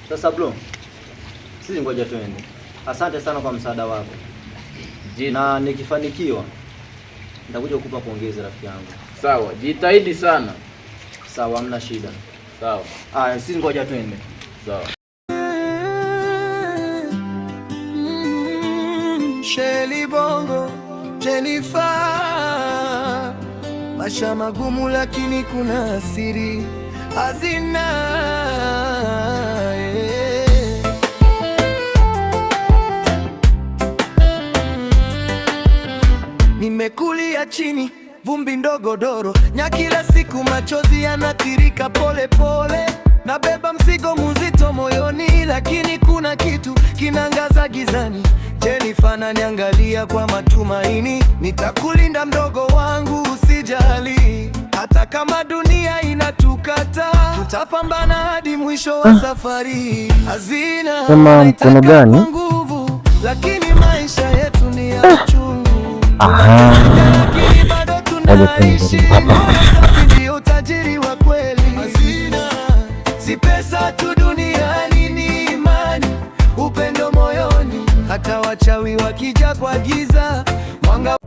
Sasa bro, sisi ngoja twende. Asante sana kwa msaada wako. Na nikifanikiwa nitakuja kukupa pongezi rafiki yangu. Sawa, jitahidi sana. Sawa, hamna shida. Sawa. Sisi ngoja twende. Sawa. Shelly Bongo, Jennifer. Maisha magumu lakini kuna siri hazina. Nimekulia chini, vumbi ndogodoro, nya kila siku machozi yanatirika pole pole. Nabeba mzigo mzito moyoni, lakini kuna kitu kinangaza gizani. Jennifer ananiangalia kwa matumaini, nitakulinda mdogo wangu usijali. Hata kama dunia inatukata, tutapambana hadi mwisho wa safari. Hazina mkono gani? Nguvu, lakini maisha yetu ni ya uchungu. Lakini bado tunaishi, ndio utajiri wa kweli. Hazina si pesa tu duniani, ni imani, upendo moyoni. Hata wachawi wakija kwa giza, mwanga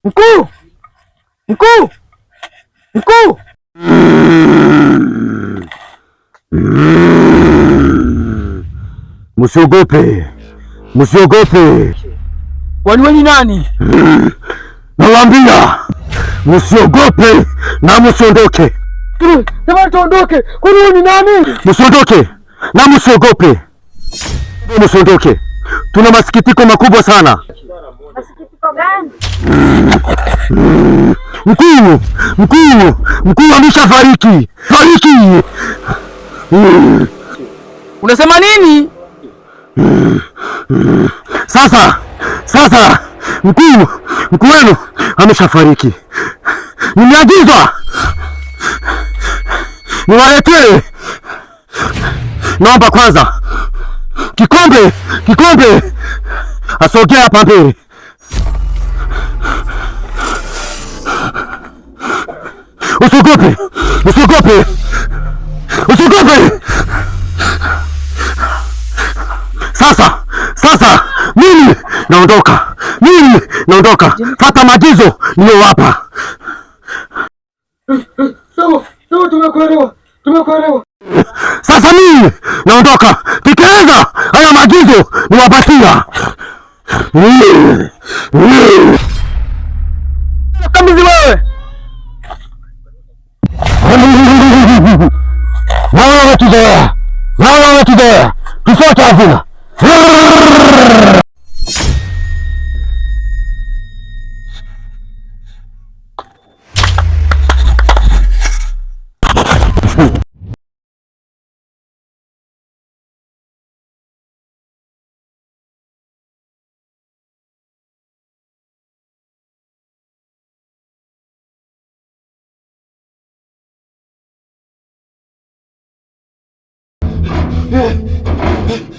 Mkuu! Mkuu! Mkuu! Msiogope. Msiogope. Kwani wewe ni nani? Nawaambia msiogope na msiondoke. Sema tuondoke. Kwani wewe ni nani? Msiondoke na msiogope. Msiondoke. Tuna masikitiko makubwa sana. Masikitiko gani? Mkuu ameshafariki. Fariki. Unasema nini? Sasa mkuu wenu ameshafariki. Nimeagizwa niwaletee. Naomba kwanza kikombe asogea hapa mbele. Usiogope. Sasa mimi naondoka. Fata maagizo niliyowapa. Sawa, tumekuelewa. Sasa mimi naondoka, tekeleza haya maagizo niwapatia. Kamizi wewe. Naona unatuzoea. Tufuate hazina.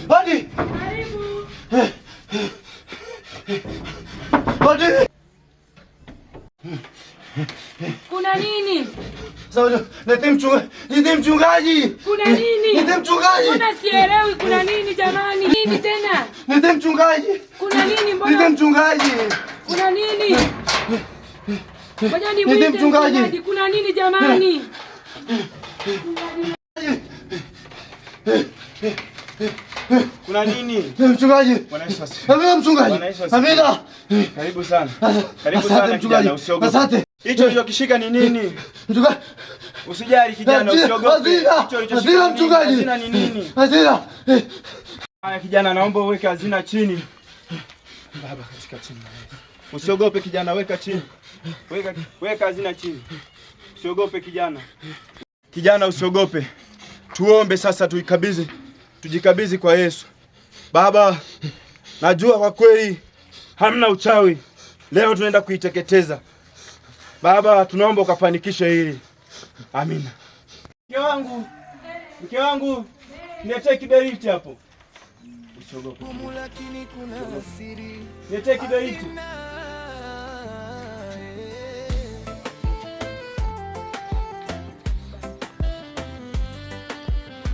Hadi! Hadi! Kuna nini? Sawa, nite mchungaji. Kuna nini? Nite mchungaji. Mbona sielewi kuna nini jamani? Nini tena? Nite mchungaji. Kuna nini mbona? Nite mchungaji. Kuna nini? Ngoja nimuite Nite mchungaji. Kuna nini jamani? Kuna nini? Mchungaji. Bwana Yesu asifiwe. Amina mchungaji. Bwana Yesu asifiwe. Amina. Karibu sana. Karibu Asante sana mchungaji. kijana, usiogope. Asante. Hicho ulichokishika ni nini? Mchungaji. Usijali kijana, usiogope. Hicho ulichoshika ni mchungaji. hazina ni nini? Hazina. Haya kijana, naomba uweke hazina chini. Baba katika chini. Usiogope kijana, weka chini. Weka hazina chini. Usiogope kijana. Kijana usiogope. Tuombe sasa, tujikabidhi kwa Yesu. Baba, najua kwa kweli hamna uchawi. Leo tunaenda kuiteketeza. Baba, tunaomba ukafanikishe hili. Amina. Mke wangu, niletee kiberiti hapo. Usiogope. Niletee kiberiti.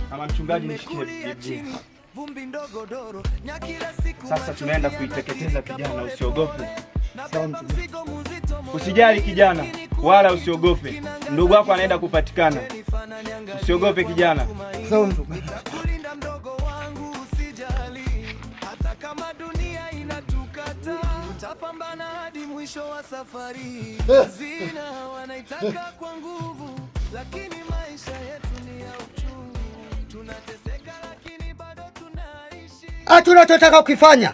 Kama mchungaji nishikie Biblia. Sasa tunaenda kuiteketeza kijana, usiogope. Usijali kijana, wala usiogope. Ndugu wako anaenda kupatikana. Usiogope kijana. Sawa. Hata kama dunia inatukata, tutapambana hadi mwisho wa safari. Hazina wanaitaka kwa nguvu, lakini maisha yetu ni ya uchungu. Tunateseka lakini bado tunaishi. Hatuna tunataka kukifanya.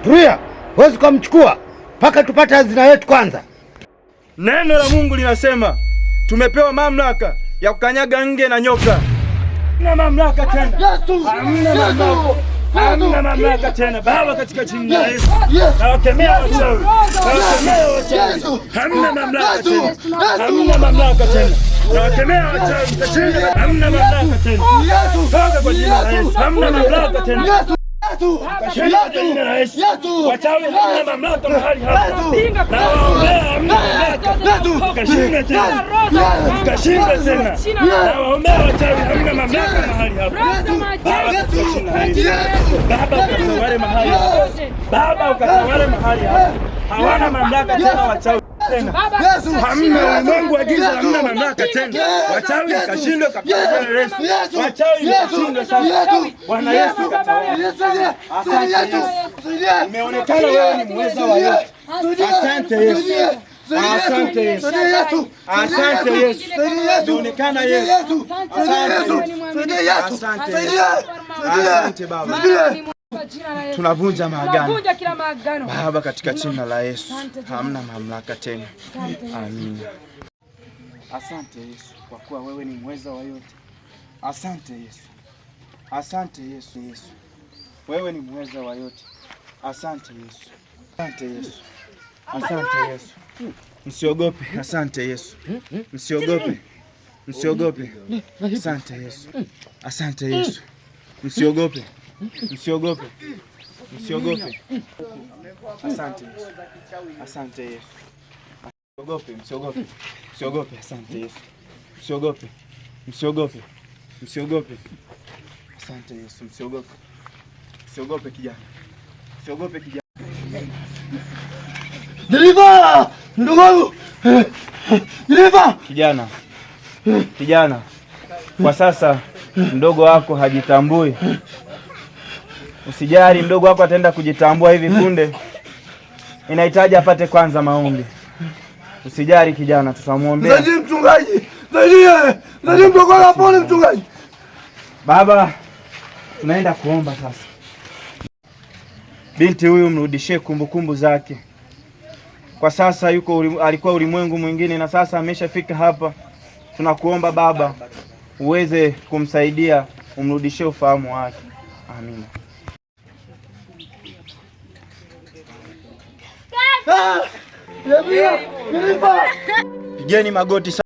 Tulia, huwezi kumchukua mpaka tupate hazina yetu kwanza. Neno la Mungu linasema tumepewa mamlaka ya kukanyaga nge na nyoka. Hamna mamlaka tena. Hamna mamlaka tena. Baba, katika jina la Yesu. Nawakemea wachawi. Hamna mamlaka tena. Hamna mamlaka tena. Nawakemea wachawi. Hamna mamlaka tena. Toka kwa jina la Yesu. Hamna mamlaka tena. Wachawi hamna mamlaka mahali hapa. Kashinde tena. Kashinde tena. Nawaombea wachawi hamna mamlaka mahali hapa. Baba ukatawale mahali hapa. Baba ukatawale mahali hapa. Hawana mamlaka tena wachawi tena. Hamna ulimwengu wa giza hamna mamlaka tena. Wachawi kashinde kabisa Yesu. Wachawi kashinde sasa. Bwana Yesu katawale. Asante Yesu. Umeonekana wewe ni muweza wa yote. Asante Yesu. Asante Yesu. Asante Yesu. Umeonekana Yesu. Asante Yesu. Asante Baba. Tunavunja maagano Baba katika jina la Yesu. Hamna mamlaka tena. Amina. Asante Yesu kwa kuwa wewe ni mweza wa yote. Asante Yesu. Asante Yesu. Yesu. Wewe ni mweza wa yote. Asante Yesu. Asante Yesu. Asante Yesu. Msiogope. Asante Yesu. Msiogope. Msiogope. Asante Yesu. Asante Yesu. Msiogope. Msiogope. Msiogope. Asante Yesu. Asante Yesu. Msiogope. Msiogope. Msiogope. Asante Yesu. Msiogope. Msiogope. Msiogope. Asante Yesu. Msiogope. Msiogope kijana. Msiogope kijana. Dereva! Ndugu wangu! Dereva! Kijana. Kijana. Kwa sasa mdogo wako hajitambui. Usijali, mdogo wako ataenda kujitambua hivi punde. Inahitaji apate kwanza maombi. Usijali kijana, tutamuombea. Zaidi mchungaji! Zaidi mdogo wako pole mchungaji! Baba, tunaenda kuomba sasa. Binti huyu mrudishie kumbukumbu zake. Kwa sasa alikuwa ulimwengu mwingine na sasa ameshafika hapa. Tunakuomba Baba, uweze kumsaidia, umrudishie ufahamu wake. Amina. Pigeni magoti.